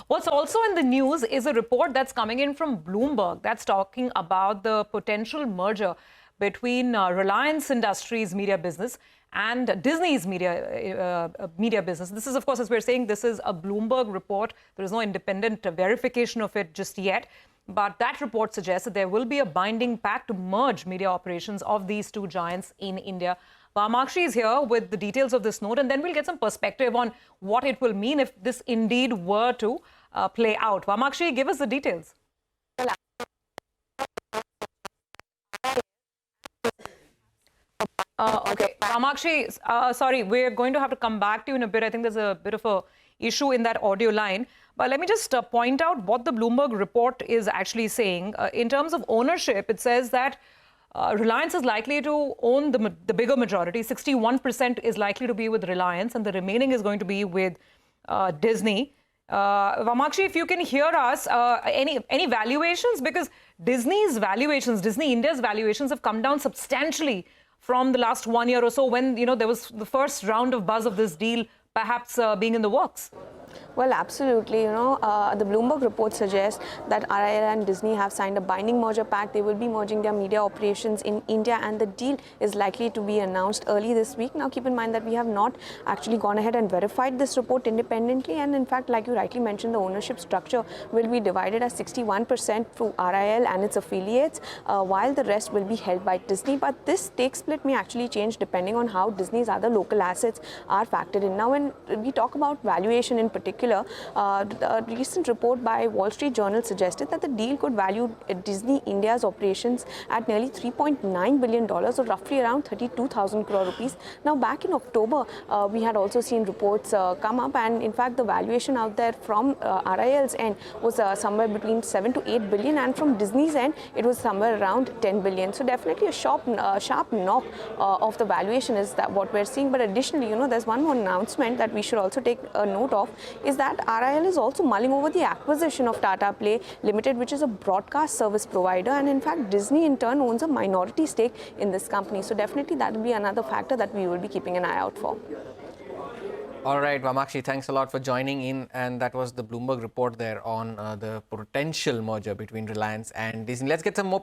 What's also in the news is a report that's coming in from Bloomberg that's talking about the potential merger between Reliance Industries media business and Disney's media business. This is, of course, as we're saying, this is a Bloomberg report. There is no independent verification of it just yet. But that report suggests that there will be a binding pact to merge media operations of these two giants in India. Vamakshi is here with the details of this note, and then we'll get some perspective on what it will mean if this indeed were to play out. Vamakshi, give us the details. Okay, Vamakshi, sorry, we're going to have to come back to you in a bit. I think there's a bit of a issue in that audio line. But let me just point out what the Bloomberg report is actually saying. In terms of ownership, it says that Reliance is likely to own the bigger majority. 61% is likely to be with Reliance, and the remaining is going to be with Disney. Vamakshi, if you can hear us, any valuations? Because Disney's valuations, Disney India's valuations have come down substantially from the last 1 year or so when, there was the first round of buzz of this deal perhaps being in the works. Well, absolutely. The Bloomberg report suggests that RIL and Disney have signed a binding merger pact. They will be merging their media operations in India, and the deal is likely to be announced early this week. Now, keep in mind that we have not actually gone ahead and verified this report independently. And in fact, like you rightly mentioned, the ownership structure will be divided as 61% to RIL and its affiliates, while the rest will be held by Disney. But this stake split may actually change depending on how Disney's other local assets are factored in. Now, when we talk about valuation in particular, a recent report by Wall Street Journal suggested that the deal could value Disney India's operations at nearly $3.9 billion, or roughly around 32,000 crore rupees. Now, back in October, we had also seen reports come up, and in fact, the valuation out there from RIL's end was somewhere between 7 to 8 billion, and from Disney's end, it was somewhere around 10 billion. So definitely a sharp knock of the valuation is that what we're seeing. But additionally, there's one more announcement that we should also take a note of, is that RIL is also mulling over the acquisition of Tata Play Limited, which is a broadcast service provider, and in fact Disney in turn owns a minority stake in this company. So definitely that will be another factor that we will be keeping an eye out for. All right, Vamakshi, thanks a lot for joining in. And that was the Bloomberg report there on the potential merger between Reliance and Disney. Let's get some more